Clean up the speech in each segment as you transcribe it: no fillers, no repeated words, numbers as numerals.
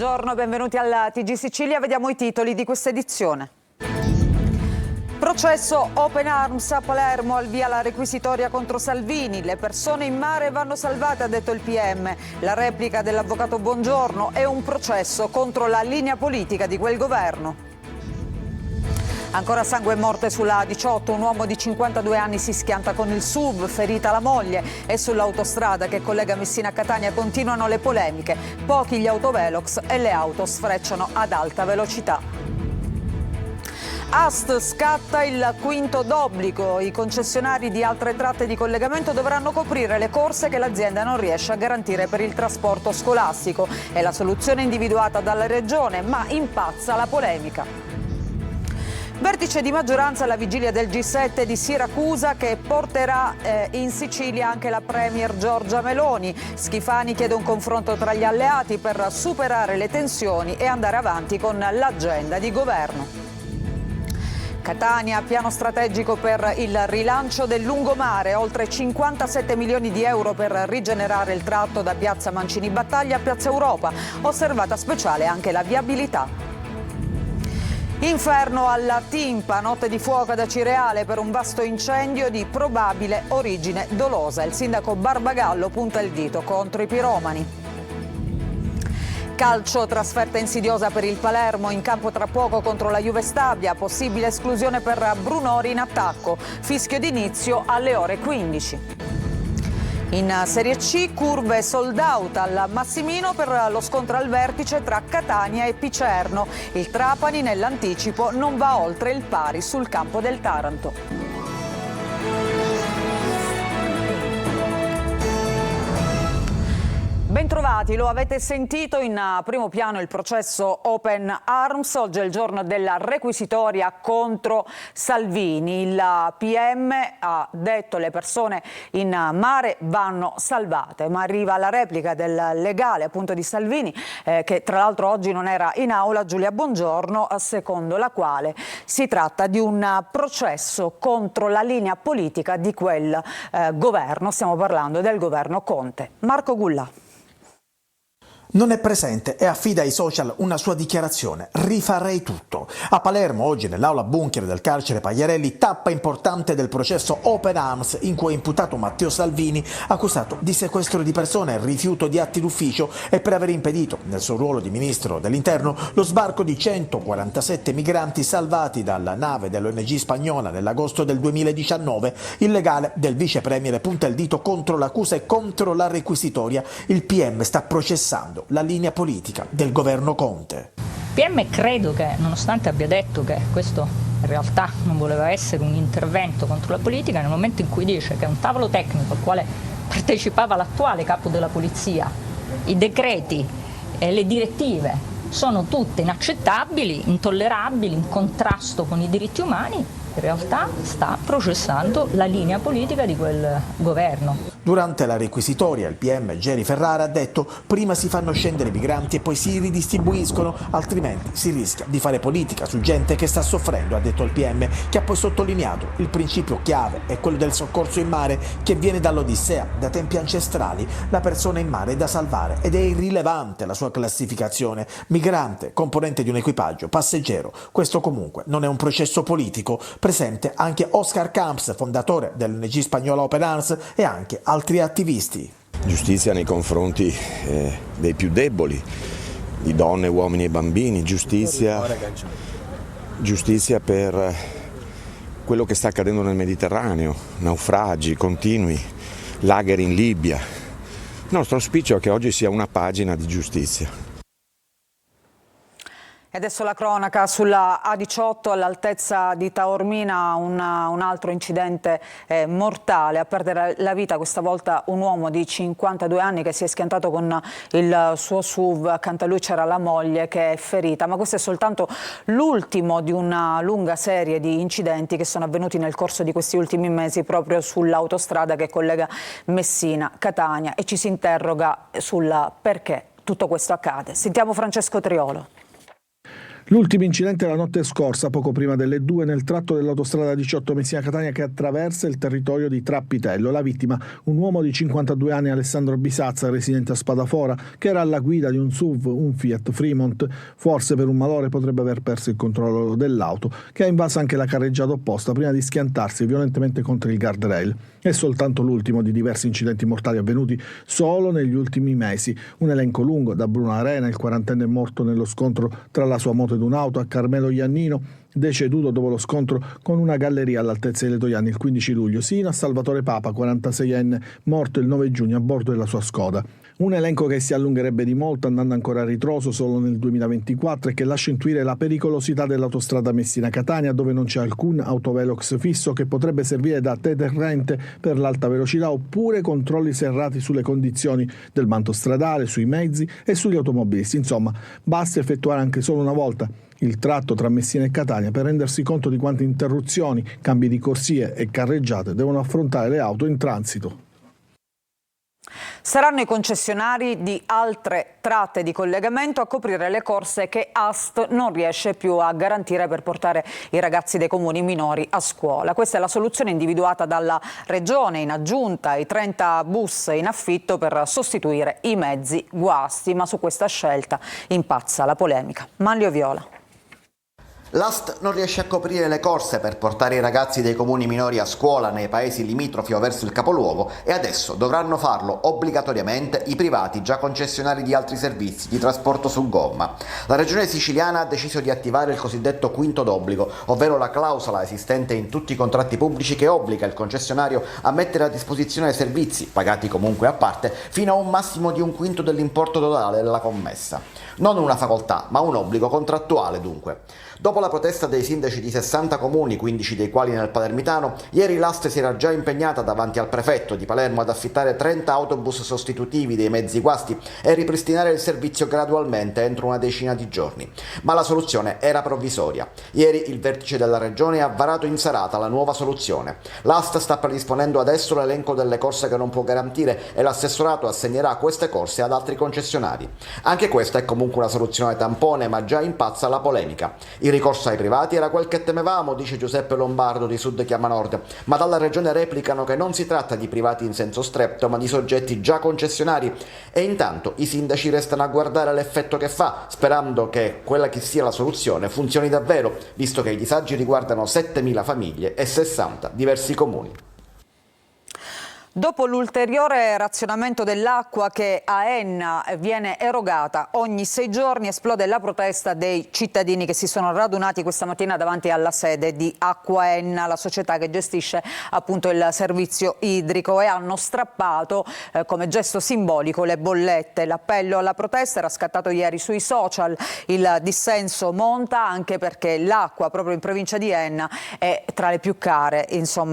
buongiorno, benvenuti al TG Sicilia. Vediamo i titoli di questa edizione. Processo Open Arms a Palermo, al via la requisitoria contro Salvini. Le persone in mare vanno salvate, ha detto il PM. La replica dell'avvocato Bongiorno è un processo contro la linea politica di quel governo. Ancora sangue e morte sulla A18, un uomo di 52 anni si schianta con il SUV, ferita la moglie, e sull'autostrada che collega Messina a Catania continuano le polemiche. Pochi gli autovelox e le auto sfrecciano ad alta velocità. AST scatta il quinto d'obbligo. I concessionari di altre tratte di collegamento dovranno coprire le corse che l'azienda non riesce a garantire per il trasporto scolastico. È la soluzione individuata dalla Regione, ma impazza la polemica. Vertice di maggioranza alla vigilia del G7 di Siracusa, che porterà in Sicilia anche la Premier Giorgia Meloni. Schifani chiede un confronto tra gli alleati per superare le tensioni e andare avanti con l'agenda di governo. Catania, piano strategico per il rilancio del lungomare, oltre 57 milioni di euro per rigenerare il tratto da Piazza Mancini Battaglia a Piazza Europa, osservata speciale anche la viabilità. Inferno alla Timpa, notte di fuoco ad Acireale per un vasto incendio di probabile origine dolosa. Il sindaco Barbagallo punta il dito contro i piromani. Calcio, trasferta insidiosa per il Palermo, in campo tra poco contro la Juve Stabia, possibile esclusione per Brunori in attacco, fischio d'inizio alle ore 15. In Serie C, curve sold out al Massimino per lo scontro al vertice tra Catania e Picerno. Il Trapani nell'anticipo non va oltre il pari sul campo del Taranto. Bentrovati, lo avete sentito, in primo piano il processo Open Arms. Oggi è il giorno della requisitoria contro Salvini. Il PM ha detto le persone in mare vanno salvate, ma arriva la replica del legale appunto di Salvini, che tra l'altro oggi non era in aula, Giulia Bongiorno, secondo la quale si tratta di un processo contro la linea politica di quel governo. Stiamo parlando del governo Conte. Marco Gullà. Non è presente e affida ai social una sua dichiarazione: rifarei tutto. A Palermo oggi nell'aula bunker del carcere Pagliarelli, tappa importante del processo Open Arms, in cui è imputato Matteo Salvini, accusato di sequestro di persone, rifiuto di atti d'ufficio e per aver impedito, nel suo ruolo di ministro dell'interno, lo sbarco di 147 migranti salvati dalla nave dell'ONG spagnola nell'agosto del 2019. Il legale del vice premier punta il dito contro l'accusa e contro la requisitoria. Il PM sta processando la linea politica del governo Conte. PM credo che, nonostante abbia detto che questo in realtà non voleva essere un intervento contro la politica, nel momento in cui dice che un tavolo tecnico al quale partecipava l'attuale capo della polizia, i decreti e le direttive sono tutte inaccettabili, intollerabili, in contrasto con i diritti umani, in realtà sta processando la linea politica di quel governo. Durante la requisitoria il PM Geri Ferrara ha detto: prima si fanno scendere i migranti e poi si ridistribuiscono, altrimenti si rischia di fare politica su gente che sta soffrendo, ha detto il PM, che ha poi sottolineato il principio chiave è quello del soccorso in mare, che viene dall'Odissea, da tempi ancestrali. La persona in mare è da salvare ed è irrilevante la sua classificazione: migrante, componente di un equipaggio, passeggero. Questo comunque non è un processo politico. Presente anche Oscar Camps, fondatore dell'ONG spagnola Open Arms, e anche altri attivisti. Giustizia nei confronti dei più deboli, di donne, uomini e bambini, giustizia per quello che sta accadendo nel Mediterraneo, naufragi continui, lager in Libia. Il nostro auspicio è che oggi sia una pagina di giustizia. E adesso la cronaca sulla A18 all'altezza di Taormina, un altro incidente mortale. A perdere la vita questa volta un uomo di 52 anni che si è schiantato con il suo SUV. Accanto a lui c'era la moglie che è ferita. Ma questo è soltanto l'ultimo di una lunga serie di incidenti che sono avvenuti nel corso di questi ultimi mesi proprio sull'autostrada che collega Messina, Catania, e ci si interroga sul perché tutto questo accade. Sentiamo Francesco Triolo. L'ultimo incidente la notte scorsa, poco prima delle 2, nel tratto dell'autostrada 18 Messina-Catania che attraversa il territorio di Trappitello. La vittima, un uomo di 52 anni, Alessandro Bisazza, residente a Spadafora, che era alla guida di un SUV, un Fiat Fremont. Forse per un malore potrebbe aver perso il controllo dell'auto, che ha invaso anche la carreggiata opposta prima di schiantarsi violentemente contro il guardrail. È soltanto l'ultimo di diversi incidenti mortali avvenuti solo negli ultimi mesi. Un elenco lungo, da Bruno Arena, il 40enne morto nello scontro tra la sua moto ed un'auto, a Carmelo Iannino, deceduto dopo lo scontro con una galleria all'altezza di Letojanni il 15 luglio, sino a Salvatore Papa, 46enne, morto il 9 giugno a bordo della sua Skoda. Un elenco che si allungherebbe di molto andando ancora a ritroso solo nel 2024 e che lascia intuire la pericolosità dell'autostrada Messina-Catania, dove non c'è alcun autovelox fisso che potrebbe servire da deterrente per l'alta velocità, oppure controlli serrati sulle condizioni del manto stradale, sui mezzi e sugli automobilisti. Insomma, basta effettuare anche solo una volta il tratto tra Messina e Catania per rendersi conto di quante interruzioni, cambi di corsie e carreggiate devono affrontare le auto in transito. Saranno i concessionari di altre tratte di collegamento a coprire le corse che AST non riesce più a garantire per portare i ragazzi dei comuni minori a scuola. Questa è la soluzione individuata dalla Regione in aggiunta ai 30 bus in affitto per sostituire i mezzi guasti, ma su questa scelta impazza la polemica. Manlio Viola. L'AST non riesce a coprire le corse per portare i ragazzi dei comuni minori a scuola nei paesi limitrofi o verso il capoluogo e adesso dovranno farlo obbligatoriamente i privati già concessionari di altri servizi di trasporto su gomma. La regione siciliana ha deciso di attivare il cosiddetto quinto d'obbligo, ovvero la clausola esistente in tutti i contratti pubblici che obbliga il concessionario a mettere a disposizione servizi, pagati comunque a parte, fino a un massimo di un quinto dell'importo totale della commessa. Non una facoltà, ma un obbligo contrattuale dunque. Dopo la protesta dei sindaci di 60 comuni, 15 dei quali nel palermitano, ieri l'AST si era già impegnata davanti al prefetto di Palermo ad affittare 30 autobus sostitutivi dei mezzi guasti e ripristinare il servizio gradualmente entro una decina di giorni. Ma la soluzione era provvisoria. Ieri il vertice della regione ha varato in serata la nuova soluzione. L'AST sta predisponendo adesso l'elenco delle corse che non può garantire e l'assessorato assegnerà queste corse ad altri concessionari. Anche questa è comunque una soluzione tampone, ma già impazza la polemica. Il ricorso ai privati era quel che temevamo, dice Giuseppe Lombardo di Sud Chiama Nord, ma dalla regione replicano che non si tratta di privati in senso stretto, ma di soggetti già concessionari e intanto i sindaci restano a guardare l'effetto che fa, sperando che quella che sia la soluzione funzioni davvero, visto che i disagi riguardano 7.000 famiglie e 60 diversi comuni. Dopo l'ulteriore razionamento dell'acqua che a Enna viene erogata ogni 6 giorni, esplode la protesta dei cittadini che si sono radunati questa mattina davanti alla sede di Acqua Enna, la società che gestisce appunto il servizio idrico, e hanno strappato come gesto simbolico le bollette. L'appello alla protesta era scattato ieri sui social, il dissenso monta anche perché l'acqua proprio in provincia di Enna è tra le più care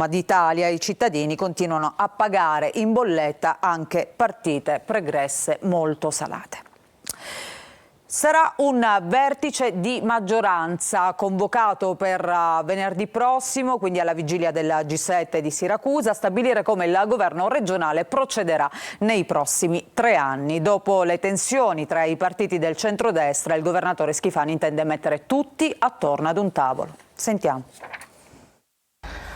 d'Italia. I cittadini continuano a pagare in bolletta anche partite pregresse molto salate. Sarà un vertice di maggioranza convocato per venerdì prossimo, quindi alla vigilia del G7 di Siracusa, a stabilire come il governo regionale procederà nei prossimi 3 anni. Dopo le tensioni tra i partiti del centrodestra, il governatore Schifani intende mettere tutti attorno ad un tavolo. Sentiamo.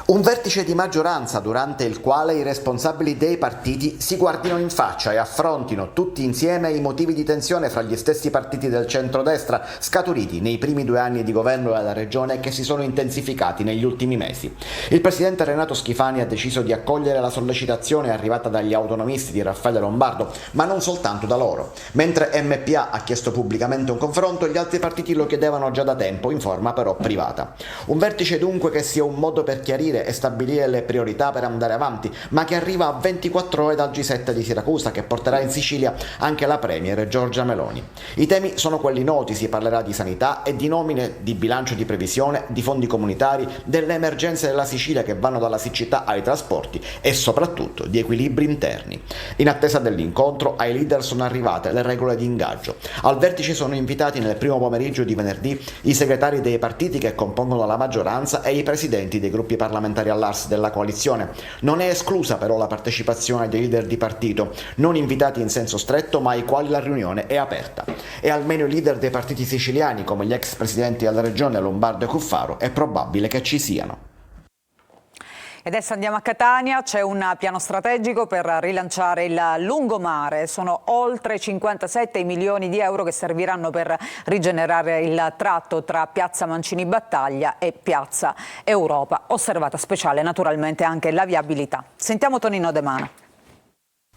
Un vertice di maggioranza durante il quale i responsabili dei partiti si guardino in faccia e affrontino tutti insieme i motivi di tensione fra gli stessi partiti del centrodestra scaturiti nei primi 2 anni di governo della regione che si sono intensificati negli ultimi mesi. Il presidente Renato Schifani ha deciso di accogliere la sollecitazione arrivata dagli autonomisti di Raffaele Lombardo, ma non soltanto da loro. Mentre MPA ha chiesto pubblicamente un confronto, gli altri partiti lo chiedevano già da tempo, in forma però privata. Un vertice dunque che sia un modo per chiarire e stabilire le priorità per andare avanti, ma che arriva a 24 ore dal G7 di Siracusa, che porterà in Sicilia anche la premier Giorgia Meloni. I temi sono quelli noti: si parlerà di sanità e di nomine, di bilancio di previsione, di fondi comunitari, delle emergenze della Sicilia che vanno dalla siccità ai trasporti e soprattutto di equilibri interni. In attesa dell'incontro, ai leader sono arrivate le regole di ingaggio. Al vertice sono invitati nel primo pomeriggio di venerdì i segretari dei partiti che compongono la maggioranza e i presidenti dei gruppi parlamentari parlamentari all'Ars della coalizione. Non è esclusa però la partecipazione dei leader di partito, non invitati in senso stretto ma ai quali la riunione è aperta. E almeno i leader dei partiti siciliani, come gli ex presidenti della regione Lombardo e Cuffaro, è probabile che ci siano. E adesso andiamo a Catania, c'è un piano strategico per rilanciare il lungomare, sono oltre 57 milioni di euro che serviranno per rigenerare il tratto tra Piazza Mancini Battaglia e Piazza Europa, osservata speciale naturalmente anche la viabilità. Sentiamo Tonino De Mano.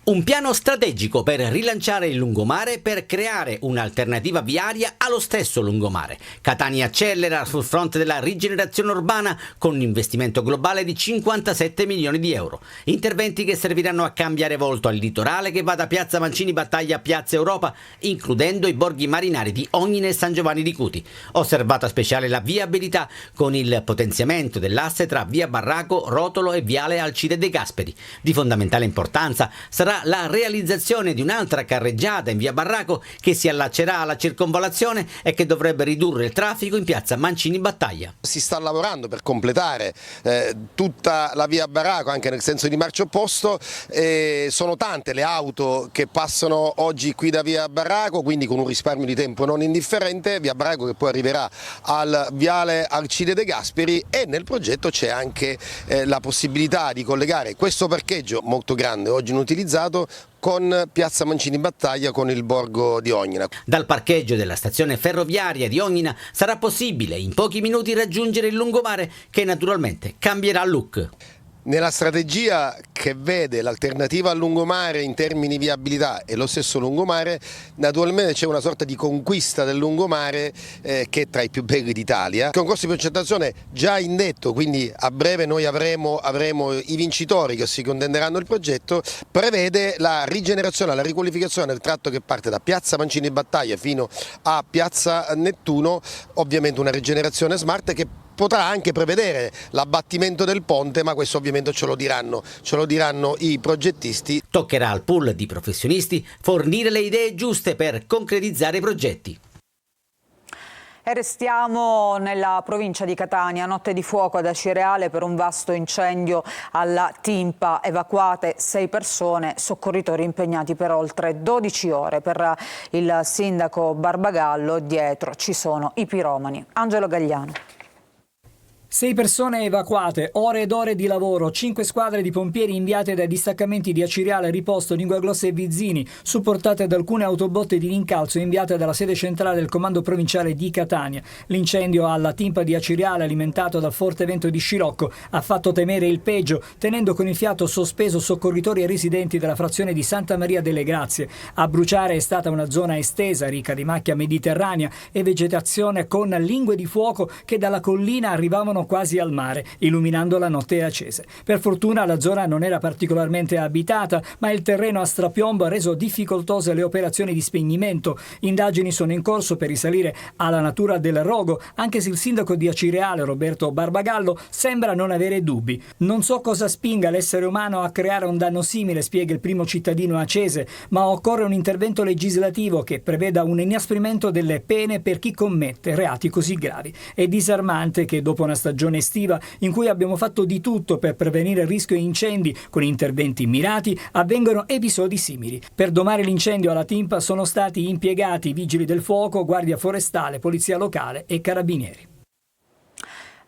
Un piano strategico per rilanciare il lungomare per creare un'alternativa viaria allo stesso lungomare. Catania accelera sul fronte della rigenerazione urbana con un investimento globale di 57 milioni di euro. Interventi che serviranno a cambiare volto al litorale che va da Piazza Mancini Battaglia a Piazza Europa, includendo i borghi marinari di Ognina e San Giovanni di Cuti. Osservata speciale la viabilità con il potenziamento dell'asse tra via Barraco, Rotolo e viale Alcide De Gasperi. Di fondamentale importanza sarà la realizzazione di un'altra carreggiata in via Barraco che si allaccerà alla circonvallazione e che dovrebbe ridurre il traffico in piazza Mancini Battaglia. Si sta lavorando per completare tutta la via Barraco anche nel senso di marcia opposto, sono tante le auto che passano oggi qui da via Barraco, quindi con un risparmio di tempo non indifferente, via Barraco che poi arriverà al viale Alcide De Gasperi, e nel progetto c'è anche la possibilità di collegare questo parcheggio molto grande oggi inutilizzato con Piazza Mancini Battaglia con il borgo di Ognina. Dal parcheggio della stazione ferroviaria di Ognina sarà possibile in pochi minuti raggiungere il lungomare, che naturalmente cambierà look. Nella strategia che vede l'alternativa al lungomare in termini di viabilità e lo stesso lungomare, naturalmente c'è una sorta di conquista del lungomare che è tra i più belli d'Italia. Il concorso di progettazione già indetto, quindi a breve noi avremo i vincitori che si contenderanno il progetto, prevede la rigenerazione, la riqualificazione del tratto che parte da Piazza Mancini Battaglia fino a Piazza Nettuno, ovviamente una rigenerazione smart che potrà anche prevedere l'abbattimento del ponte, ma questo ovviamente ce lo diranno i progettisti. Toccherà al pool di professionisti fornire le idee giuste per concretizzare i progetti. E restiamo nella provincia di Catania, notte di fuoco ad Acireale per un vasto incendio alla Timpa, evacuate 6 persone, soccorritori impegnati per oltre 12 ore. Per il sindaco Barbagallo dietro ci sono i piromani. Angelo Gagliano. 6 persone evacuate, ore ed ore di lavoro, 5 squadre di pompieri inviate dai distaccamenti di Acireale, Riposto, Linguaglossa e Vizzini, supportate da alcune autobotte di rincalzo inviate dalla sede centrale del comando provinciale di Catania. L'incendio alla Timpa di Acireale, alimentato dal forte vento di scirocco, ha fatto temere il peggio, tenendo con il fiato sospeso soccorritori e residenti della frazione di Santa Maria delle Grazie. A bruciare è stata una zona estesa, ricca di macchia mediterranea e vegetazione con lingue di fuoco che dalla collina arrivavano quasi al mare, illuminando la notte accese. Per fortuna la zona non era particolarmente abitata, ma il terreno a strapiombo ha reso difficoltose le operazioni di spegnimento. Indagini sono in corso per risalire alla natura del rogo, anche se il sindaco di Acireale, Roberto Barbagallo, sembra non avere dubbi. Non so cosa spinga l'essere umano a creare un danno simile, spiega il primo cittadino acese, ma occorre un intervento legislativo che preveda un inasprimento delle pene per chi commette reati così gravi. È disarmante che dopo una stagione estiva in cui abbiamo fatto di tutto per prevenire il rischio incendi con interventi mirati, avvengono episodi simili. Per domare l'incendio alla Timpa sono stati impiegati vigili del fuoco, guardia forestale, polizia locale e carabinieri.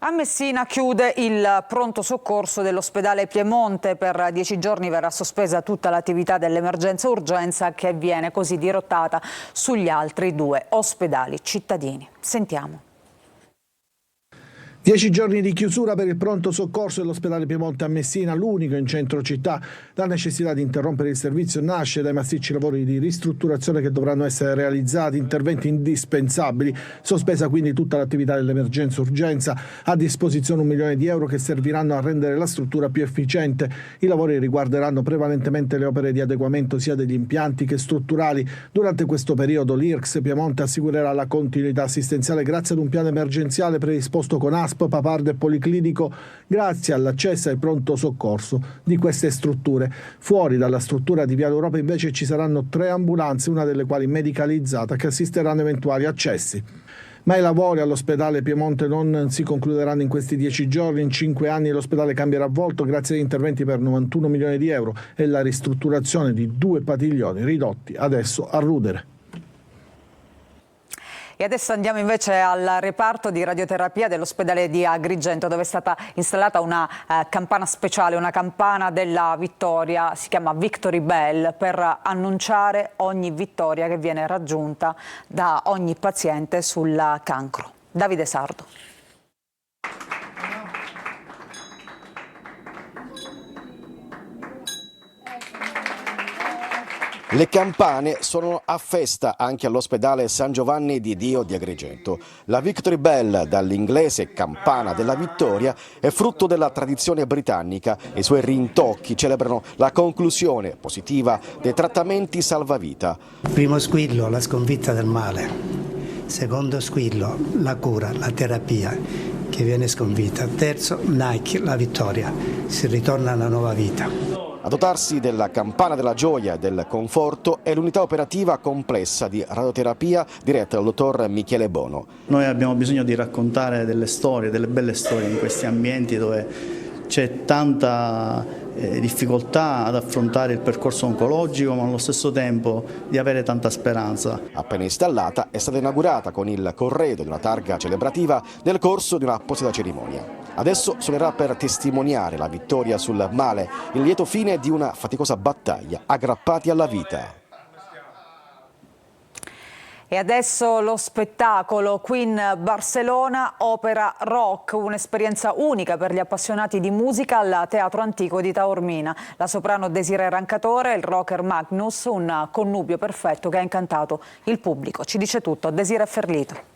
A Messina chiude il pronto soccorso dell'ospedale Piemonte. Per 10 giorni verrà sospesa tutta l'attività dell'emergenza urgenza, che viene così dirottata sugli altri 2 ospedali cittadini. Sentiamo. 10 giorni di chiusura per il pronto soccorso dell'ospedale Piemonte a Messina, l'unico in centro città. La necessità di interrompere il servizio nasce dai massicci lavori di ristrutturazione che dovranno essere realizzati, interventi indispensabili. Sospesa quindi tutta l'attività dell'emergenza urgenza, a disposizione 1 milione di euro che serviranno a rendere la struttura più efficiente. I lavori riguarderanno prevalentemente le opere di adeguamento sia degli impianti che strutturali. Durante questo periodo l'IRCS Piemonte assicurerà la continuità assistenziale grazie ad un piano emergenziale predisposto con ASP, Papardo e Policlinico, grazie all'accesso al pronto soccorso di queste strutture. Fuori dalla struttura di Via Europa invece ci saranno 3 ambulanze, una delle quali medicalizzata, che assisteranno eventuali accessi. Ma i lavori all'ospedale Piemonte non si concluderanno in questi 10 giorni. In 5 anni l'ospedale cambierà volto grazie agli interventi per 91 milioni di euro e la ristrutturazione di 2 padiglioni ridotti adesso a rudere. E adesso andiamo invece al reparto di radioterapia dell'ospedale di Agrigento, dove è stata installata una campana speciale, una campana della vittoria, si chiama Victory Bell, per annunciare ogni vittoria che viene raggiunta da ogni paziente sul cancro. Davide Sardo. Le campane sono a festa anche all'ospedale San Giovanni di Dio di Agrigento. La Victory Bell, dall'inglese campana della vittoria, è frutto della tradizione britannica e i suoi rintocchi celebrano la conclusione positiva dei trattamenti salvavita. Primo squillo, la sconfitta del male. Secondo squillo, la cura, la terapia che viene sconfitta. Terzo, Nike, la vittoria. Si ritorna alla nuova vita. A dotarsi della campana della gioia e del conforto è l'unità operativa complessa di radioterapia diretta dal dottor Michele Bono. Noi abbiamo bisogno di raccontare delle storie, delle belle storie in questi ambienti dove c'è tanta difficoltà ad affrontare il percorso oncologico, ma allo stesso tempo di avere tanta speranza. Appena installata è stata inaugurata con il corredo di una targa celebrativa nel corso di una apposita cerimonia. Adesso suonerà per testimoniare la vittoria sul male, il lieto fine di una faticosa battaglia, aggrappati alla vita. E adesso lo spettacolo Queen Barcelona Opera Rock, un'esperienza unica per gli appassionati di musica al Teatro Antico di Taormina. La soprano Desiree Rancatore e il rocker Magnus, un connubio perfetto che ha incantato il pubblico. Ci dice tutto Desiree Ferlito.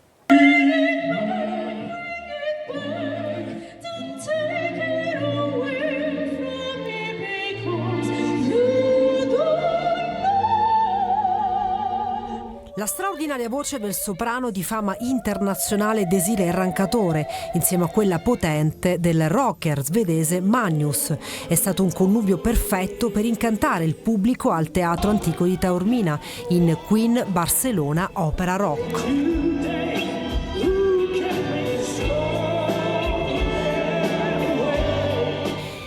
La straordinaria voce del soprano di fama internazionale Desiree Rancatore, insieme a quella potente del rocker svedese Magnus, è stato un connubio perfetto per incantare il pubblico al Teatro Antico di Taormina in Queen Barcelona Opera Rock.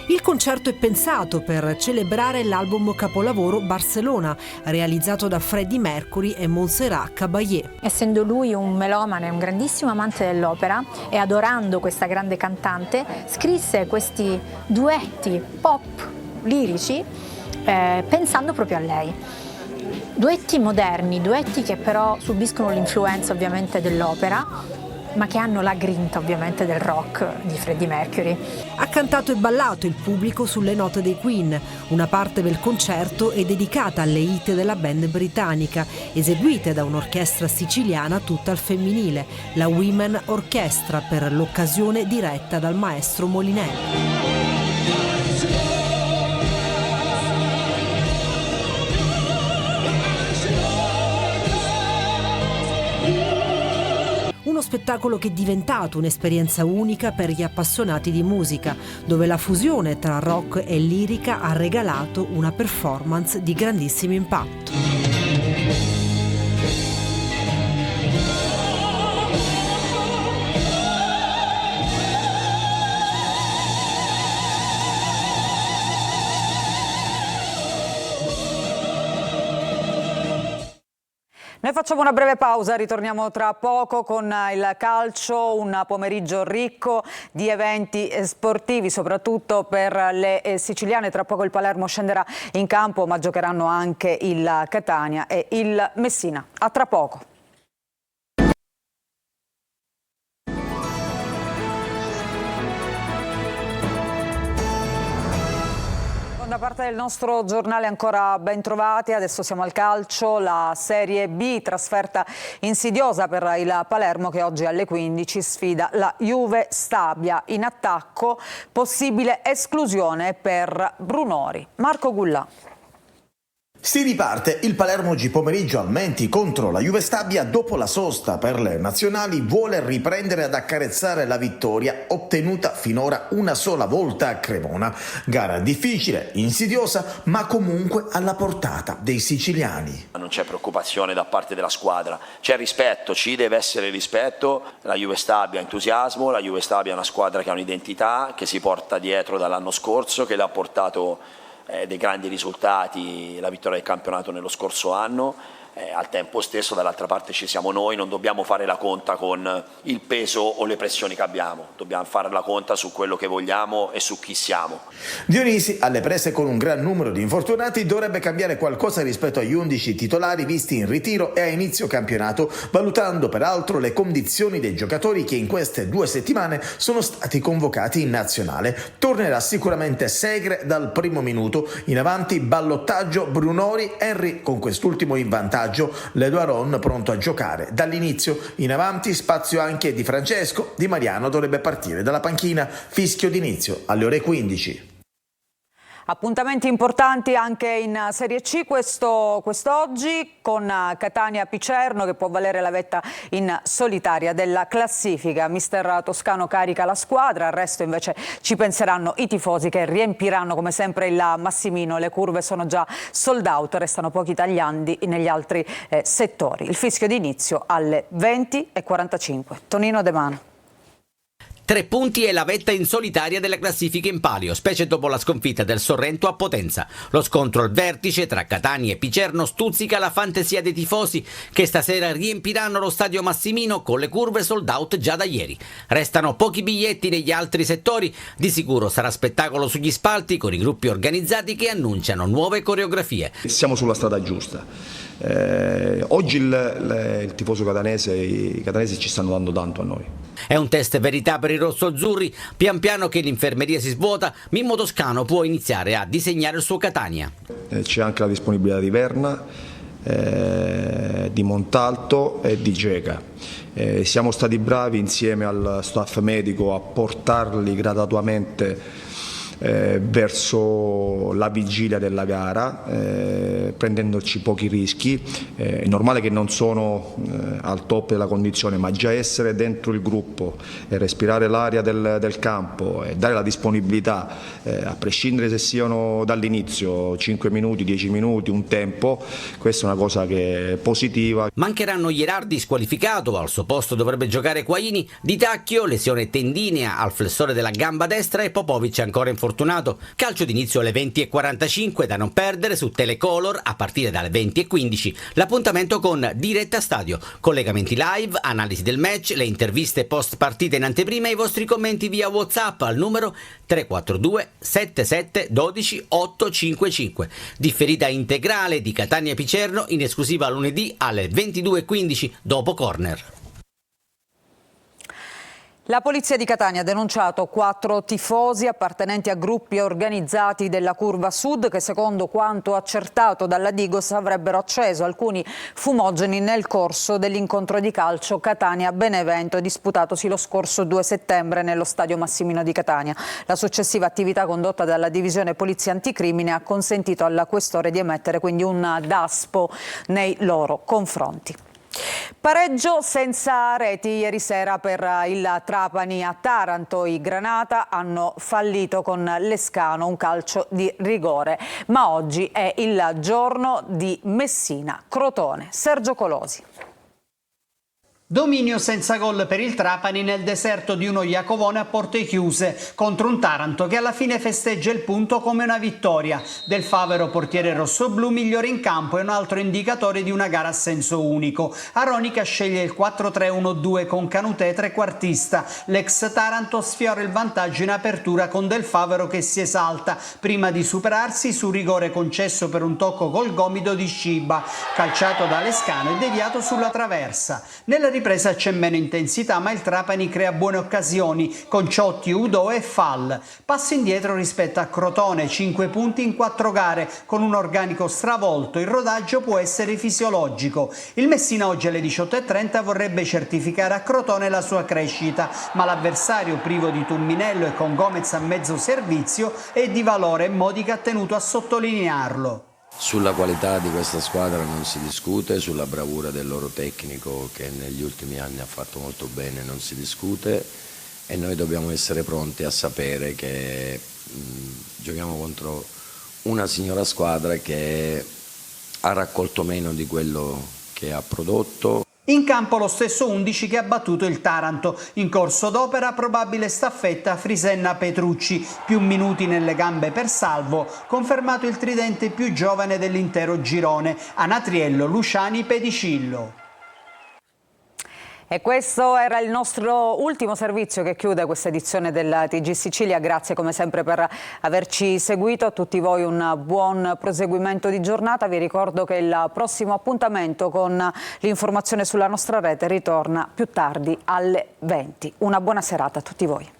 Il concerto è pensato per celebrare l'album capolavoro Barcelona, realizzato da Freddie Mercury e Montserrat Caballé. Essendo lui un melomane, un grandissimo amante dell'opera e adorando questa grande cantante, scrisse questi duetti pop lirici pensando proprio a lei. Duetti moderni, duetti che però subiscono l'influenza ovviamente dell'opera, ma che hanno la grinta ovviamente del rock di Freddie Mercury. Ha cantato e ballato il pubblico sulle note dei Queen. Una parte del concerto è dedicata alle hit della band britannica, eseguite da un'orchestra siciliana tutta al femminile, la Women Orchestra, per l'occasione diretta dal maestro Molinelli. Uno spettacolo che è diventato un'esperienza unica per gli appassionati di musica, dove la fusione tra rock e lirica ha regalato una performance di grandissimo impatto. Noi facciamo una breve pausa, ritorniamo tra poco con il calcio, un pomeriggio ricco di eventi sportivi, soprattutto per le siciliane. Tra poco il Palermo scenderà in campo, ma giocheranno anche il Catania e il Messina. A tra poco. Da parte del nostro giornale ancora ben trovati, adesso siamo al calcio, la Serie B, trasferta insidiosa per il Palermo che oggi alle 15 sfida la Juve Stabia. In attacco possibile esclusione per Brunori. Marco Gullà. Si riparte il Palermo oggi pomeriggio al Menti contro la Juve Stabia. Dopo la sosta per le nazionali vuole riprendere ad accarezzare la vittoria ottenuta finora una sola volta a Cremona. Gara difficile, insidiosa, ma comunque alla portata dei siciliani. Non c'è preoccupazione da parte della squadra, c'è rispetto, ci deve essere rispetto. La Juve Stabia ha entusiasmo, la Juve Stabia è una squadra che ha un'identità, che si porta dietro dall'anno scorso, che le ha portato dei grandi risultati, la vittoria del campionato nello scorso anno. Al tempo stesso dall'altra parte ci siamo noi, non dobbiamo fare la conta con il peso o le pressioni che abbiamo, dobbiamo fare la conta su quello che vogliamo e su chi siamo. Dionisi, alle prese con un gran numero di infortunati, dovrebbe cambiare qualcosa rispetto agli 11 titolari visti in ritiro e a inizio campionato, valutando peraltro le condizioni dei giocatori che in queste 2 settimane sono stati convocati in nazionale. Tornerà sicuramente Segre dal primo minuto, in avanti ballottaggio Brunori, Henry con quest'ultimo in vantaggio, Ledo Aron pronto a giocare dall'inizio, in avanti spazio anche di Francesco, Di Mariano dovrebbe partire dalla panchina, fischio d'inizio alle ore 15. Appuntamenti importanti anche in Serie C quest'oggi con Catania Picerno che può valere la vetta in solitaria della classifica. Mister Toscano carica la squadra, al resto invece ci penseranno i tifosi che riempiranno come sempre il Massimino. Le curve sono già sold out, restano pochi italiani negli altri settori. Il fischio d'inizio alle 20:45. Tonino De Mano. 3 punti e la vetta in solitaria della classifica in palio, specie dopo la sconfitta del Sorrento a Potenza. Lo scontro al vertice tra Catania e Picerno stuzzica la fantasia dei tifosi che stasera riempiranno lo stadio Massimino con le curve sold out già da ieri. Restano pochi biglietti negli altri settori, di sicuro sarà spettacolo sugli spalti con i gruppi organizzati che annunciano nuove coreografie. Siamo sulla strada giusta. Oggi il tifoso catanese, i catanesi ci stanno dando tanto a noi. È un test verità per i rossoazzurri. Pian piano che l'infermeria si svuota, Mimmo Toscano può iniziare a disegnare il suo Catania. C'è anche la disponibilità di Verna, di Montalto e di Geca. Siamo stati bravi insieme al staff medico a portarli gradatamente verso la vigilia della gara, prendendoci pochi rischi. È normale che non sono al top della condizione, ma già essere dentro il gruppo e respirare l'aria del campo e dare la disponibilità, a prescindere se siano dall'inizio 5 minuti, 10 minuti, un tempo, questa è una cosa che è positiva. Mancheranno Ierardi squalificato, al suo posto dovrebbe giocare Quaini, Di Tacchio lesione tendinea al flessore della gamba destra e Popovic ancora infortunato. Calcio d'inizio alle 20:45 da non perdere su Telecolor a partire dalle 20:15. L'appuntamento con Diretta Stadio, collegamenti live, analisi del match, le interviste post partita in anteprima e i vostri commenti via WhatsApp al numero 342 77 12 855. Differita integrale di Catania Picerno in esclusiva lunedì alle 22:15 dopo corner. La polizia di Catania ha denunciato 4 tifosi appartenenti a gruppi organizzati della Curva Sud che secondo quanto accertato dalla Digos avrebbero acceso alcuni fumogeni nel corso dell'incontro di calcio Catania-Benevento disputatosi lo scorso 2 settembre nello stadio Massimino di Catania. La successiva attività condotta dalla divisione polizia anticrimine ha consentito alla questore di emettere quindi un DASPO nei loro confronti. Pareggio senza reti ieri sera per il Trapani a Taranto. I Granata hanno fallito con Lescano un calcio di rigore, ma oggi è il giorno di Messina-Crotone. Sergio Colosi. Dominio senza gol per il Trapani nel deserto di uno Iacovone a porte chiuse contro un Taranto che alla fine festeggia il punto come una vittoria. Del Favero, portiere rossoblu, migliore in campo, è un altro indicatore di una gara a senso unico. Aronica sceglie il 4-3-1-2 con Canutè trequartista. L'ex Taranto sfiora il vantaggio in apertura con Del Favero che si esalta prima di superarsi su rigore concesso per un tocco col gomito di Sciba, calciato da Lescano e deviato sulla traversa. Nella ripresa c'è meno intensità, ma il Trapani crea buone occasioni con Ciotti, Udò e Fall. Passo indietro rispetto a Crotone, 5 punti in 4 gare, con un organico stravolto. Il rodaggio può essere fisiologico. Il Messina oggi alle 18:30 vorrebbe certificare a Crotone la sua crescita, ma l'avversario privo di Tumminello e con Gomez a mezzo servizio è di valore e Modica ha tenuto a sottolinearlo. Sulla qualità di questa squadra non si discute, sulla bravura del loro tecnico che negli ultimi anni ha fatto molto bene non si discute, e noi dobbiamo essere pronti a sapere che giochiamo contro una signora squadra che ha raccolto meno di quello che ha prodotto. In campo lo stesso 11 che ha battuto il Taranto. In corso d'opera probabile staffetta Frisenna-Petrucci, più minuti nelle gambe per Salvo, confermato il tridente più giovane dell'intero girone, Anatriello, Luciani, Pedicillo. E questo era il nostro ultimo servizio che chiude questa edizione della TG Sicilia. Grazie come sempre per averci seguito. A tutti voi un buon proseguimento di giornata. Vi ricordo che il prossimo appuntamento con l'informazione sulla nostra rete ritorna più tardi alle 20. Una buona serata a tutti voi.